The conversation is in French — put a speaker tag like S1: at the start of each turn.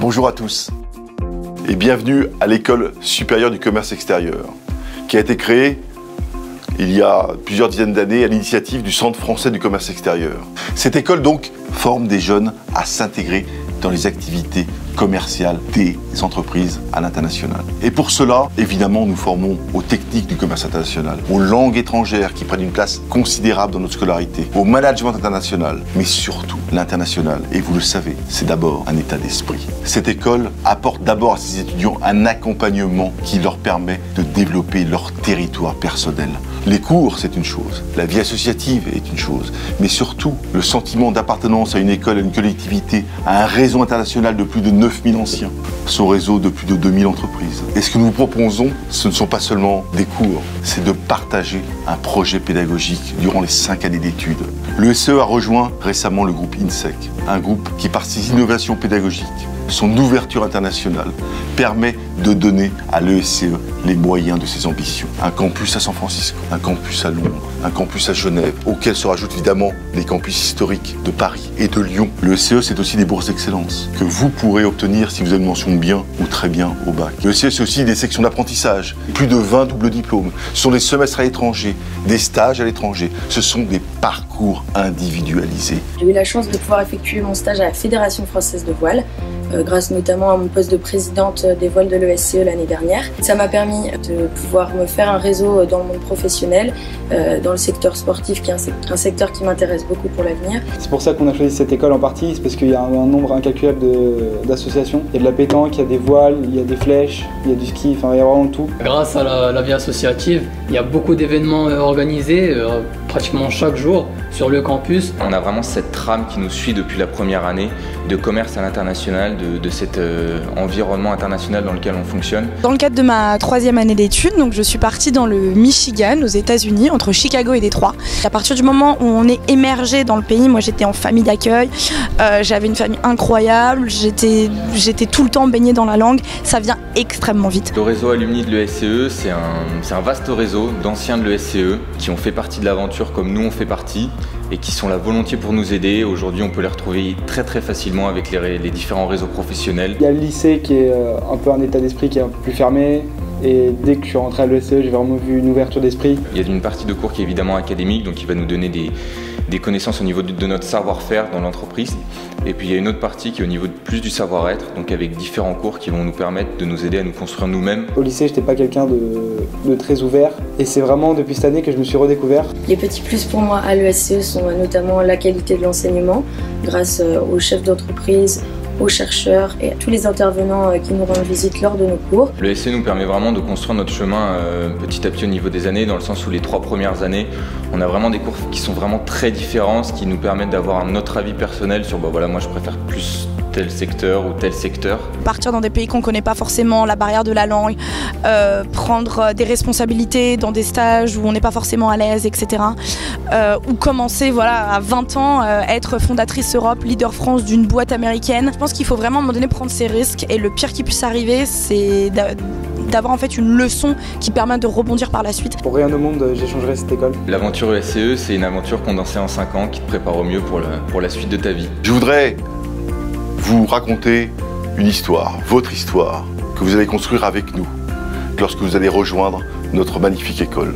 S1: Bonjour à tous et bienvenue à l'École supérieure du commerce extérieur qui a été créée il y a plusieurs dizaines d'années à l'initiative du Centre français du commerce extérieur. Cette école donc forme des jeunes à s'intégrer dans les activités commerciales des entreprises à l'international. Et pour cela, évidemment, nous formons aux techniques du commerce international, aux langues étrangères qui prennent une place considérable dans notre scolarité, au management international, mais surtout l'international. Et vous le savez, c'est d'abord un état d'esprit. Cette école apporte d'abord à ses étudiants un accompagnement qui leur permet de développer leur territoire personnel. Les cours, c'est une chose, la vie associative est une chose, mais surtout le sentiment d'appartenance à une école, à une collectivité, à un réseau international de plus de 9000 anciens, son réseau de plus de 2000 entreprises. Et ce que nous vous proposons, ce ne sont pas seulement des cours, c'est de partager un projet pédagogique durant les 5 années d'études. Le SCE a rejoint récemment le groupe INSEC, un groupe qui, par ses innovations pédagogiques, son ouverture internationale, permet de donner à l'ESCE les moyens de ses ambitions. Un campus à San Francisco, un campus à Londres, un campus à Genève, auquel se rajoutent évidemment les campus historiques de Paris et de Lyon. L'ESCE, c'est aussi des bourses d'excellence que vous pourrez obtenir si vous avez une mention bien ou très bien au bac. L'ESCE, c'est aussi des sections d'apprentissage, plus de 20 doubles diplômes. Ce sont des semestres à l'étranger, des stages à l'étranger. Ce sont des parcours individualisés.
S2: J'ai eu la chance de pouvoir effectuer mon stage à la Fédération française de voile, grâce notamment à mon poste de présidente des voiles de l'ESCE l'année dernière. Ça m'a permis de pouvoir me faire un réseau dans le monde professionnel, dans le secteur sportif, qui est un secteur qui m'intéresse beaucoup pour l'avenir.
S3: C'est pour ça qu'on a choisi cette école en partie, c'est parce qu'il y a un nombre incalculable d'associations. Il y a de la pétanque, il y a des voiles, il y a des flèches, il y a du ski, enfin il y a vraiment tout.
S4: Grâce à la vie associative, il y a beaucoup d'événements organisés, pratiquement chaque jour sur le campus.
S5: On a vraiment cette trame qui nous suit depuis la première année de commerce à l'international, de cet environnement international dans lequel on fonctionne.
S6: Dans le cadre de ma 3e année d'études, donc je suis partie dans le Michigan, aux États-Unis, entre Chicago et Détroit. À partir du moment où on est émergé dans le pays, moi j'étais en famille d'accueil, j'avais une famille incroyable, j'étais tout le temps baignée dans la langue, ça vient extrêmement vite.
S5: Le réseau alumni de l'ESCE, c'est un vaste réseau d'anciens de l'ESCE qui ont fait partie de l'aventure comme nous on fait partie et qui sont là volontiers pour nous aider. Aujourd'hui, on peut les retrouver très facilement avec les différents réseaux professionnels.
S3: Il y a le lycée qui est un peu un état d'esprit qui est un peu plus fermé. Et dès que je suis rentré à l'ESCE, j'ai vraiment vu une ouverture d'esprit.
S5: Il y a une partie de cours qui est évidemment académique, donc qui va nous donner des connaissances au niveau de notre savoir-faire dans l'entreprise. Et puis il y a une autre partie qui est au niveau plus du savoir-être, donc avec différents cours qui vont nous permettre de nous aider à nous construire nous-mêmes.
S3: Au lycée, j'étais pas quelqu'un de très ouvert. Et c'est vraiment depuis cette année que je me suis redécouvert.
S2: Les petits plus pour moi à l'ESCE sont notamment la qualité de l'enseignement, grâce aux chefs d'entreprise, aux chercheurs et à tous les intervenants qui nous rendent visite lors de nos cours.
S5: Le SCE nous permet vraiment de construire notre chemin petit à petit au niveau des années, dans le sens où les 3 premières années, on a vraiment des cours qui sont vraiment très différents, ce qui nous permet d'avoir un autre avis personnel sur voilà, moi je préfère plus tel secteur ou tel secteur.
S6: Partir dans des pays qu'on ne connaît pas forcément, la barrière de la langue, prendre des responsabilités dans des stages où on n'est pas forcément à l'aise, etc. Ou commencer voilà, à 20 ans, être fondatrice Europe, leader France d'une boîte américaine. Je pense qu'il faut vraiment à un moment donné prendre ses risques et le pire qui puisse arriver, c'est d'avoir en fait une leçon qui permet de rebondir par la suite.
S3: Pour rien au monde, j'échangerais cette école.
S5: L'aventure ESCE, c'est une aventure condensée en 5 ans qui te prépare au mieux pour la suite de ta vie.
S1: Je voudrais vous raconter une histoire, votre histoire, que vous allez construire avec nous lorsque vous allez rejoindre notre magnifique école.